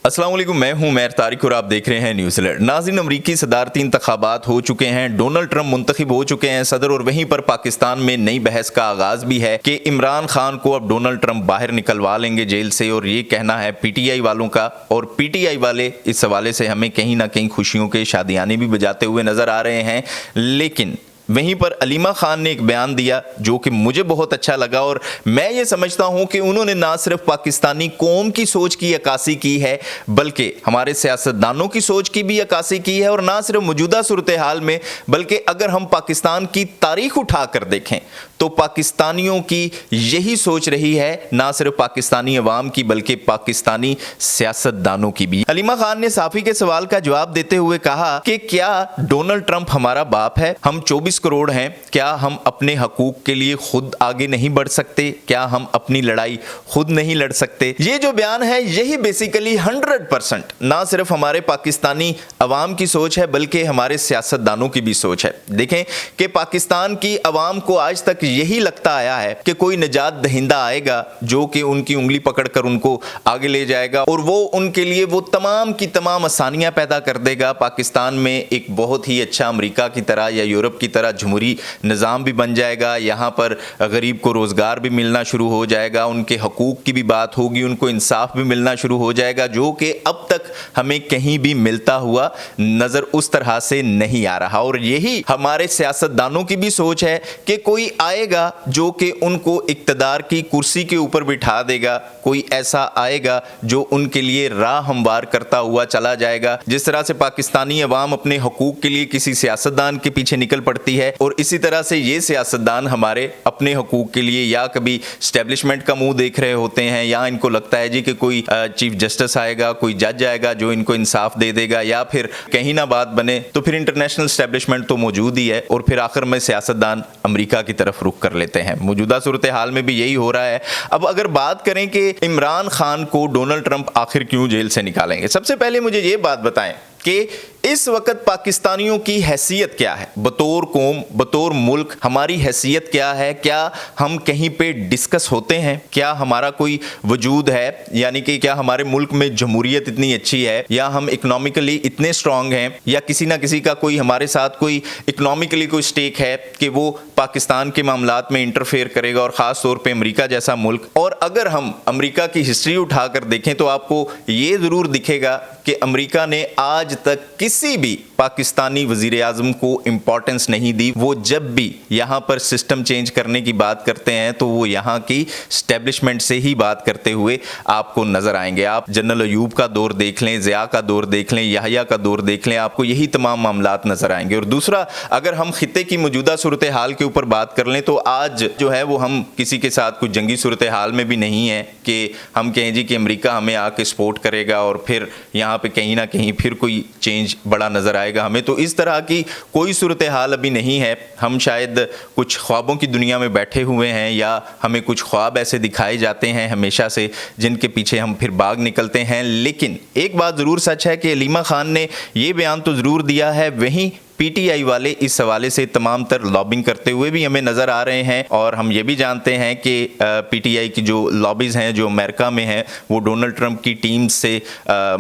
अस्सलाम वालेकुम, मैं हूं मैर तारिक और आप देख रहे हैं न्यूज़ अलर्ट। नाज़रीन, अमरीकी सदारती इंतखाबात हो चुके हैं, डोनाल्ड ट्रंप मुंतखब हो चुके हैं सदर, और वहीं पर पाकिस्तान में नई बहस का आगाज भी है कि इमरान खान को अब डोनाल्ड ट्रंप बाहर निकलवा लेंगे जेल से, और ये कहना है पीटीआई वालों का। और पीटीआई वाले इस हवाले से हमें कहीं ना कहीं खुशियों के शादियाने भी बजाते हुए नजर आ रहे हैं। लेकिन वहीं पर अलीमा खान ने एक बयान दिया जो कि मुझे बहुत अच्छा लगा, और मैं ये समझता हूं कि उन्होंने ना सिर्फ पाकिस्तानी कौम की सोच की अक्कासी की है बल्कि हमारे सियासतदानों की सोच की भी अक्कासी की है। और ना सिर्फ मौजूदा सूरत हाल में बल्कि अगर हम पाकिस्तान की तारीख उठा कर देखें तो पाकिस्तानियों की यही सोच रही है, ना सिर्फ पाकिस्तानी अवाम की बल्कि पाकिस्तानी सियासतदानों की भी। अलीमा खान ने साफी के सवाल का जवाब देते हुए कहा कि क्या डोनाल्ड ट्रंप हमारा बाप है? हम 24 करोड़ हैं, क्या हम अपने हकूक के लिए खुद आगे नहीं बढ़ सकते? क्या हम अपनी लड़ाई खुद नहीं लड़ सकते? ये जो बयान है यही बेसिकली 100% ना सिर्फ हमारे पाकिस्तानी अवाम की सोच है बल्कि हमारे सियासतदानों की भी सोच है। देखें कि पाकिस्तान की अवाम को आज तक यही लगता आया है कि कोई निजात दहिंदा आएगा जो कि उनकी उंगली पकड़कर उनको आगे ले जाएगा और वो उनके लिए वो तमाम की तमाम आसानियां पैदा कर देगा। पाकिस्तान में एक बहुत ही अच्छा अमेरिका की तरह या यूरोप की तरह जमहूरी निज़ाम भी बन जाएगा, यहाँ पर गरीब को रोज़गार भी मिलना शुरू हो जाएगा, उनके हकूक़ की भी बात होगी, उनको इंसाफ भी मिलना शुरू हो जाएगा, जो कि अब तक हमें कहीं भी मिलता हुआ नज़र उस तरह से नहीं आ रहा। और यही हमारे सियासतदानों की भी सोच है कि कोई आएगा जो कि उनको इक़्तिदार की कुर्सी के ऊपर बिठा देगा, कोई ऐसा आएगा जो उनके लिए राह हमवार करता हुआ चला जाएगा। जिस तरह से पाकिस्तानी अवाम अपने हकूक़ के लिए किसी सियासतदान के पीछे निकल पड़ती है, और इसी तरह से ये सियासतदान हमारे अपने हकूक़ के लिए या कभी स्टैब्लिशमेंट का मुंह देख रहे होते हैं, या इनको लगता है जी कि कोई चीफ जस्टिस आएगा, कोई जज आएगा जो इनको इंसाफ दे देगा, या फिर कहीं ना बात बने तो फिर इंटरनेशनल स्टैब्लिशमेंट तो मौजूद ही है और फिर आखिर में सियासतदान अमेरिका की तरफ रुख कर लेते हैं। मौजूदा सूरत हाल में भी यही हो रहा है। अब अगर बात करें कि इमरान खान को डोनाल्ड ट्रंप आखिर क्यों जेल से निकालेंगे, सबसे पहले मुझे ये बात बताएं कि इस वक्त पाकिस्तानियों की हैसियत क्या है, बतौर कौम, बतौर मुल्क हमारी हैसियत क्या है? क्या हम कहीं पे डिस्कस होते हैं? क्या हमारा कोई वजूद है? यानी कि क्या हमारे मुल्क में जमहूरियत इतनी अच्छी है, या हम इकोनॉमिकली इतने स्ट्रांग हैं, या किसी ना किसी का कोई हमारे साथ कोई इकोनॉमिकली कोई स्टेक है कि वो पाकिस्तान के मामलात में इंटरफेयर करेगा, और ख़ास तौर पे अमेरिका जैसा मुल्क। और अगर हम अमेरिका की हिस्ट्री उठाकर देखें तो आपको ये ज़रूर दिखेगा कि अमेरिका ने आज तक किसी भी पाकिस्तानी वज़ीर आज़म को इंपॉर्टेंस नहीं दी। वो जब भी यहाँ पर सिस्टम चेंज करने की बात करते हैं तो वो यहाँ की स्टैब्लिशमेंट से ही बात करते हुए आपको नज़र आएंगे। आप जनरल अयूब का दौर देख लें, ज़िया का दौर देख लें, याहिया का दौर देख लें, आपको यही तमाम मामलात नज़र आएंगे। और दूसरा, अगर हम खित्ते की मौजूदा सूरत हाल के ऊपर बात कर लें तो आज जो है वो हम किसी के साथ कुछ जंगी सूरत हाल में भी नहीं है कि हम कहें जी कि अमेरिका हमें आके सपोर्ट करेगा और फिर यहाँ पे कहीं ना कहीं फिर कोई चेंज बड़ा नज़र आएगा हमें। तो इस तरह की कोई सूरत हाल अभी नहीं है। हम शायद कुछ ख्वाबों की दुनिया में बैठे हुए हैं, या हमें कुछ ख्वाब ऐसे दिखाए जाते हैं हमेशा से जिनके पीछे हम फिर भाग निकलते हैं। लेकिन एक बात ज़रूर सच है कि अलीमा खान ने ये बयान तो ज़रूर दिया है, वहीं पीटीआई वाले इस हवाले से तमाम तर लॉबिंग करते हुए भी हमें नज़र आ रहे हैं। और हम ये भी जानते हैं कि पीटीआई की जो लॉबीज़ हैं जो अमेरिका में हैं वो डोनाल्ड ट्रंप की टीम से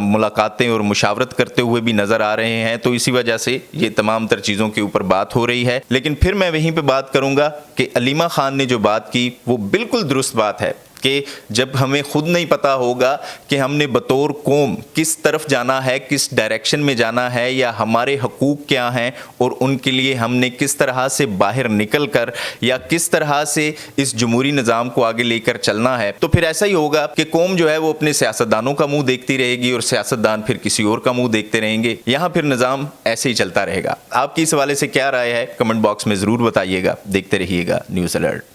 मुलाकातें और मुशावरत करते हुए भी नज़र आ रहे हैं। तो इसी वजह से ये तमाम तर चीज़ों के ऊपर बात हो रही है। लेकिन फिर मैं वहीं पर बात करूँगा कि अलीमा खान ने जो बात की वो बिल्कुल दुरुस्त बात है कि जब हमें खुद नहीं पता होगा कि हमने बतौर कौम किस तरफ जाना है, किस डायरेक्शन में जाना है, या हमारे हकूक़ क्या हैं और उनके लिए हमने किस तरह से बाहर निकल कर या किस तरह से इस जमहूरी निज़ाम को आगे लेकर चलना है, तो फिर ऐसा ही होगा कि कौम जो है वो अपने सियासतदानों का मुंह देखती रहेगी और सियासतदान फिर किसी और का मुंह देखते रहेंगे। यहाँ फिर निज़ाम ऐसे ही चलता रहेगा। आपकी इस हवाले से क्या राय है? कमेंट बॉक्स में ज़रूर बताइएगा। देखते रहिएगा न्यूज़ अलर्ट।